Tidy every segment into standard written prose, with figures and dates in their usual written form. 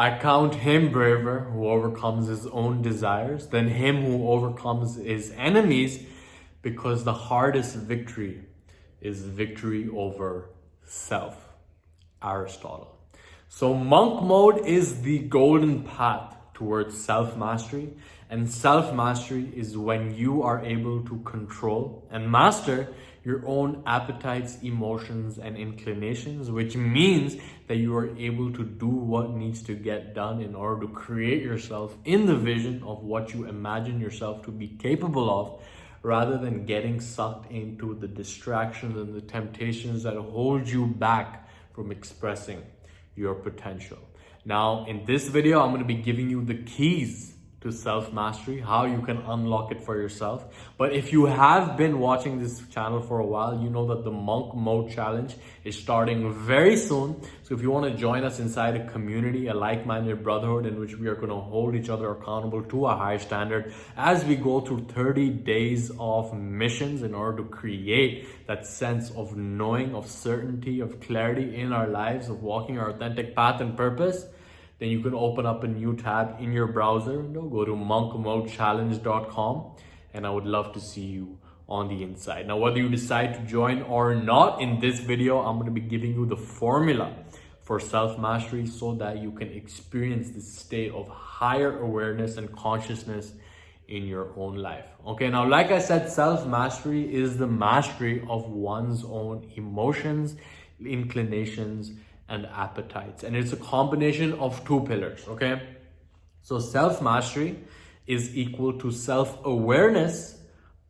I count him braver who overcomes his own desires than him who overcomes his enemies, because the hardest victory is victory over self. Aristotle. So monk mode is the golden path towards self-mastery, and self-mastery is when you are able to control and master your own appetites, emotions, and inclinations, which means that you are able to do what needs to get done in order to create yourself in the vision of what you imagine yourself to be capable of, rather than getting sucked into the distractions and the temptations that hold you back from expressing your potential. Now, in this video, I'm going to be giving you the keys to self-mastery, how you can unlock it for yourself. But if you have been watching this channel for a while, you know that the Monk Mode Challenge is starting very soon. So if you want to join us inside a community, a like-minded brotherhood in which we are going to hold each other accountable to a high standard as we go through 30 days of missions in order to create that sense of knowing, of certainty, of clarity in our lives, of walking our authentic path and purpose, then you can open up a new tab in your browser. Go to monkmodechallenge.com, and I would love to see you on the inside. Now, whether you decide to join or not, in this video, I'm going to be giving you the formula for self-mastery so that you can experience this state of higher awareness and consciousness in your own life. Okay, now, like I said, self-mastery is the mastery of one's own emotions, inclinations, and appetites. And it's a combination of two pillars, okay? So self-mastery is equal to self-awareness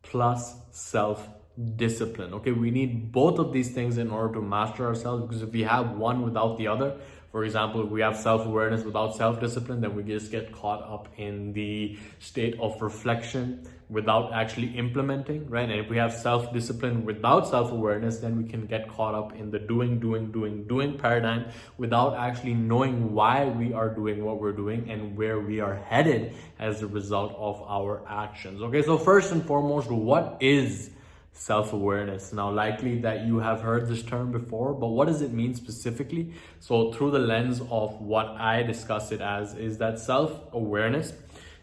plus self-discipline, okay? We need both of these things in order to master ourselves, because if we have one without the other, for example, if we have self-awareness without self-discipline, then we just get caught up in the state of reflection without actually implementing, right? And if we have self-discipline without self-awareness, then we can get caught up in the doing paradigm without actually knowing why we are doing what we're doing and where we are headed as a result of our actions. Okay, so first and foremost, what is self-awareness? Now, likely that you have heard this term before, but what does it mean specifically? So through the lens of what I discuss it as, is that self-awareness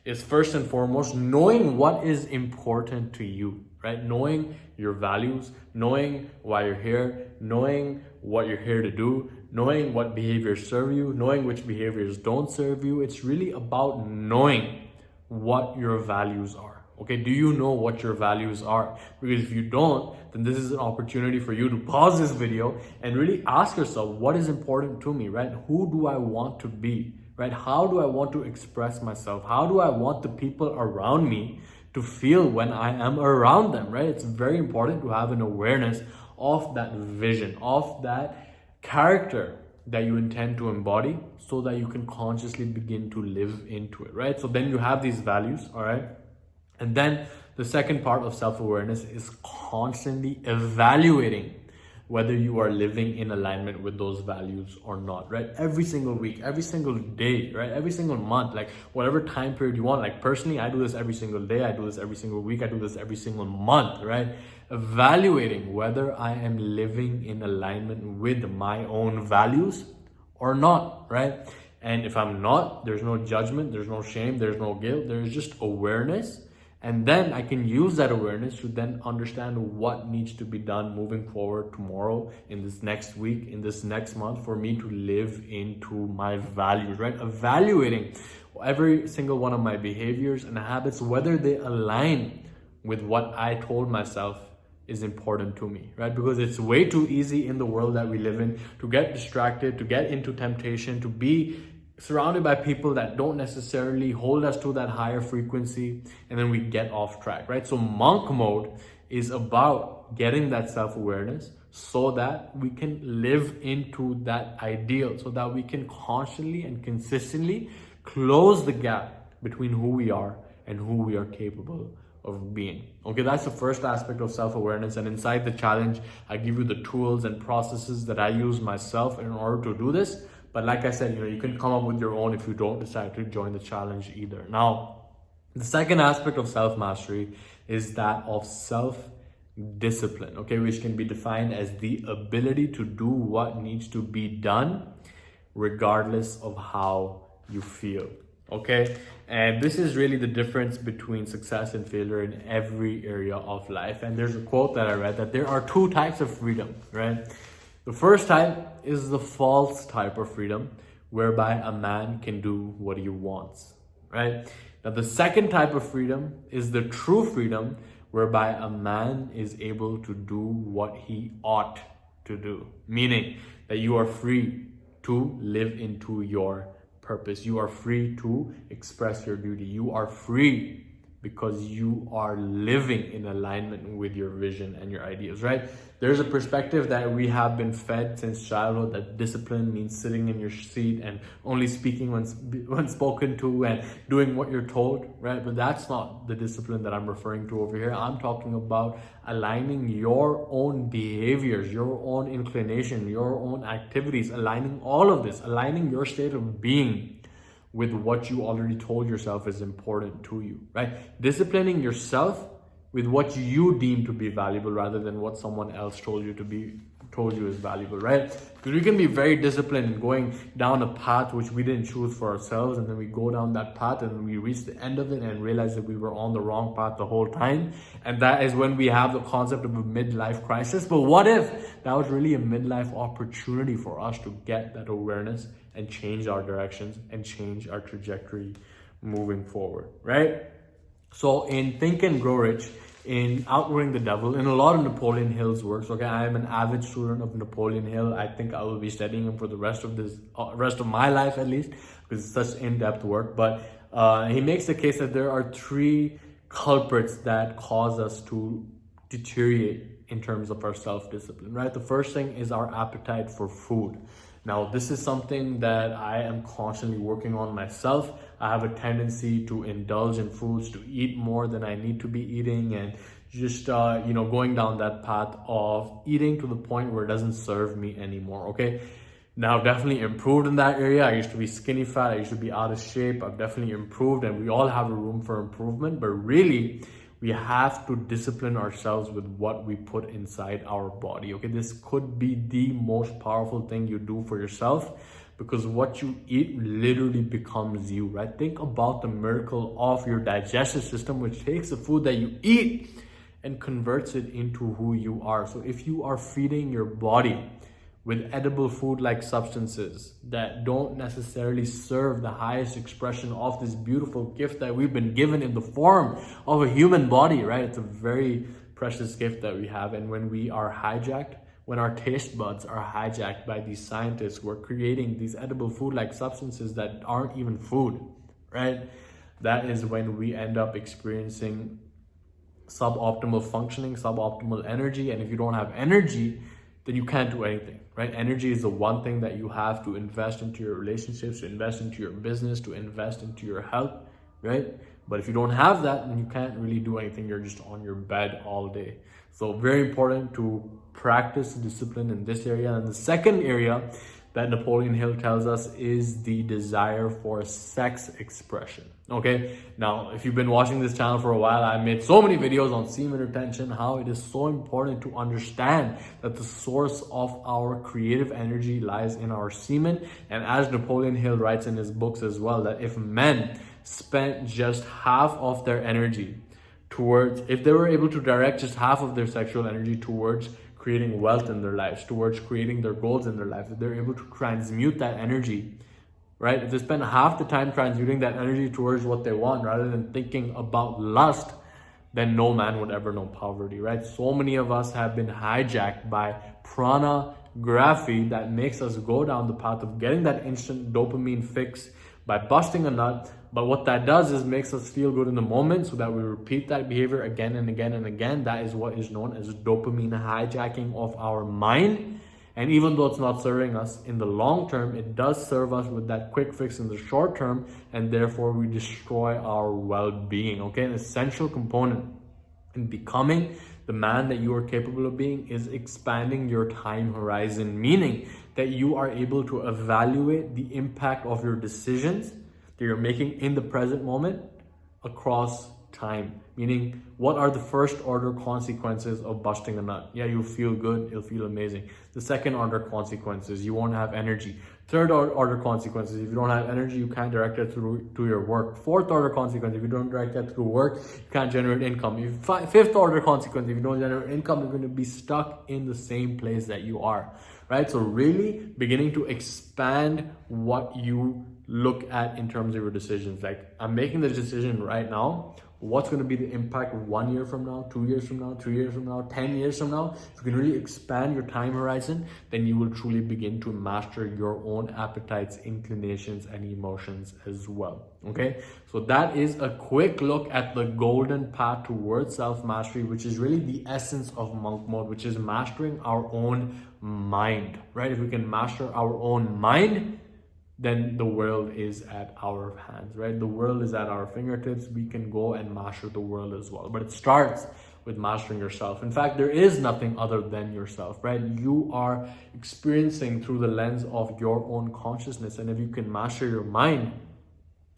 is first and foremost knowing what is important to you, right? Knowing your values, knowing why you're here, knowing what you're here to do, knowing what behaviors serve you, knowing which behaviors don't serve you. It's really about knowing what your values are. Okay, do you know what your values are? Because if you don't, then this is an opportunity for you to pause this video and really ask yourself, what is important to me, right? Who do I want to be, right? How do I want to express myself? How do I want the people around me to feel when I am around them, right? It's very important to have an awareness of that vision, of that character that you intend to embody, so that you can consciously begin to live into it, right? So then you have these values, all right? And then the second part of self-awareness is constantly evaluating whether you are living in alignment with those values or not, right? Every single week, every single day, right? Every single month, like whatever time period you want. Like personally, I do this every single day. I do this every single week. I do this every single month, right? Evaluating whether I am living in alignment with my own values or not, right? And if I'm not, there's no judgment, there's no shame, there's no guilt, there's just awareness. And then I can use that awareness to then understand what needs to be done moving forward tomorrow, in this next week, in this next month, for me to live into my values, right? Evaluating every single one of my behaviors and habits, whether they align with what I told myself is important to me, right? Because it's way too easy in the world that we live in to get distracted, to get into temptation, to be surrounded by people that don't necessarily hold us to that higher frequency, and then we get off track, right? So monk mode is about getting that self-awareness so that we can live into that ideal, so that we can constantly and consistently close the gap between who we are and who we are capable of being. Okay, that's the first aspect of self-awareness. And inside the challenge, I give you the tools and processes that I use myself in order to do this. But like I said, you can come up with your own if you don't decide to join the challenge either. Now, the second aspect of self-mastery is that of self-discipline, okay, which can be defined as the ability to do what needs to be done regardless of how you feel. Okay, and this is really the difference between success and failure in every area of life. And there's a quote that I read that there are two types of freedom, right? The first type is the false type of freedom, whereby a man can do what he wants, right? Now, the second type of freedom is the true freedom, whereby a man is able to do what he ought to do, meaning that you are free to live into your purpose. You are free to express your duty. You are free because you are living in alignment with your vision and your ideas, right? There's a perspective that we have been fed since childhood that discipline means sitting in your seat and only speaking when spoken to and doing what you're told, right? But that's not the discipline that I'm referring to over here. I'm talking about aligning your own behaviors, your own inclination, your own activities, aligning all of this, aligning your state of being with what you already told yourself is important to you, right? Disciplining yourself with what you deem to be valuable rather than what someone else told you is valuable, right? Because we can be very disciplined in going down a path which we didn't choose for ourselves, and then we go down that path and we reach the end of it and realize that we were on the wrong path the whole time. And that is when we have the concept of a midlife crisis. But what if that was really a midlife opportunity for us to get that awareness and change our directions and change our trajectory moving forward, right? So in Think and Grow Rich, in Outwitting the Devil, in a lot of Napoleon Hill's works, okay, I am an avid student of Napoleon Hill. I think I will be studying him for the rest of my life at least, because it's such in-depth work. But he makes the case that there are three culprits that cause us to deteriorate in terms of our self-discipline, right? The first thing is our appetite for food. Now, this is something that I am constantly working on myself. I have a tendency to indulge in foods, to eat more than I need to be eating, and just, going down that path of eating to the point where it doesn't serve me anymore, okay? Now, I've definitely improved in that area. I used to be skinny fat. I used to be out of shape. I've definitely improved, and we all have a room for improvement, but really, we have to discipline ourselves with what we put inside our body, okay? This could be the most powerful thing you do for yourself, because what you eat literally becomes you, right? Think about the miracle of your digestive system, which takes the food that you eat and converts it into who you are. So if you are feeding your body with edible food-like substances that don't necessarily serve the highest expression of this beautiful gift that we've been given in the form of a human body, right? It's a very precious gift that we have. And when we are hijacked, when our taste buds are hijacked by these scientists who are creating these edible food-like substances that aren't even food, right? That is when we end up experiencing suboptimal functioning, suboptimal energy. And if you don't have energy, then you can't do anything, right? Energy is the one thing that you have to invest into your relationships, to invest into your business, to invest into your health, right? But if you don't have that, then you can't really do anything. You're just on your bed all day. So very important to practice discipline in this area. And the second area that Napoleon Hill tells us is the desire for sex expression. Okay, now if you've been watching this channel for a while, I made so many videos on semen retention, how it is so important to understand that the source of our creative energy lies in our semen. And as Napoleon Hill writes in his books as well, that if men spent just half of their energy towards, if they were able to direct just half of their sexual energy towards creating wealth in their lives, towards creating their goals in their life, if they're able to transmute that energy, right? If they spend half the time transmuting that energy towards what they want rather than thinking about lust, then no man would ever know poverty, right? So many of us have been hijacked by pornography that makes us go down the path of getting that instant dopamine fix by busting a nut. But what that does is makes us feel good in the moment so that we repeat that behavior again and again and again. That is what is known as dopamine hijacking of our mind. And even though it's not serving us in the long term, it does serve us with that quick fix in the short term, and therefore we destroy our well-being, okay? An essential component in becoming the man that you are capable of being is expanding your time horizon, meaning that you are able to evaluate the impact of your decisions that you're making in the present moment across time. Meaning, what are the first order consequences of busting a nut? Yeah, you'll feel good, you'll feel amazing. The second order consequences, you won't have energy. Third order consequences, if you don't have energy, you can't direct it through to your work. Fourth order consequence, if you don't direct that through work, you can't generate income. Fifth order consequence, if you don't generate income, you're going to be stuck in the same place that you are, right? So really beginning to expand what you look at in terms of your decisions. Like, I'm making the decision right now. What's going to be the impact 1 year from now, 2 years from now, 3 years from now, 10 years from now? If you can really expand your time horizon, then you will truly begin to master your own appetites, inclinations, and emotions as well. Okay, so that is a quick look at the golden path towards self-mastery, which is really the essence of monk mode, which is mastering our own mind, right? If we can master our own mind, then the world is at our hands, right? The world is at our fingertips. We can go and master the world as well. But it starts with mastering yourself. In fact, there is nothing other than yourself, right? You are experiencing through the lens of your own consciousness. And if you can master your mind,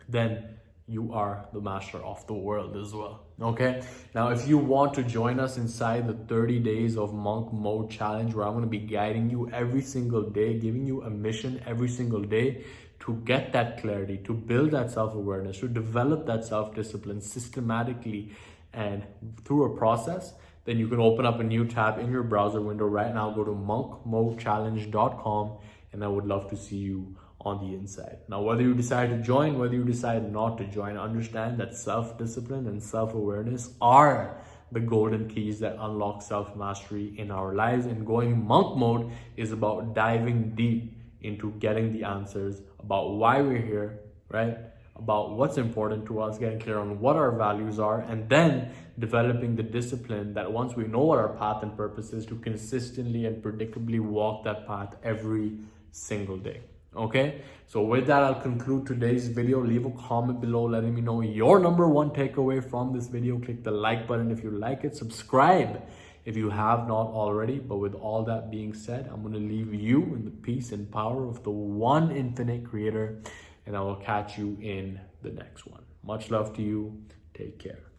then you are the master of the world as well. Okay, now if you want to join us inside the 30 days of monk mode challenge, where I'm going to be guiding you every single day, giving you a mission every single day to get that clarity, to build that self-awareness, to develop that self-discipline systematically and through a process, then you can open up a new tab in your browser window right now. Go to monkmodechallenge.com, and I would love to see you on the inside. Now, whether you decide to join, whether you decide not to join, understand that self-discipline and self-awareness are the golden keys that unlock self-mastery in our lives. And going monk mode is about diving deep into getting the answers about why we're here, right? About what's important to us, getting clear on what our values are, and then developing the discipline that once we know what our path and purpose is, to consistently and predictably walk that path every single day. Okay, so with that, I'll conclude today's video. Leave a comment below letting me know your number one takeaway from this video. Click the like button if you like it. Subscribe if you have not already. But with all that being said, I'm going to leave you in the peace and power of the one infinite creator, and I will catch you in the next one. Much love to you. Take care.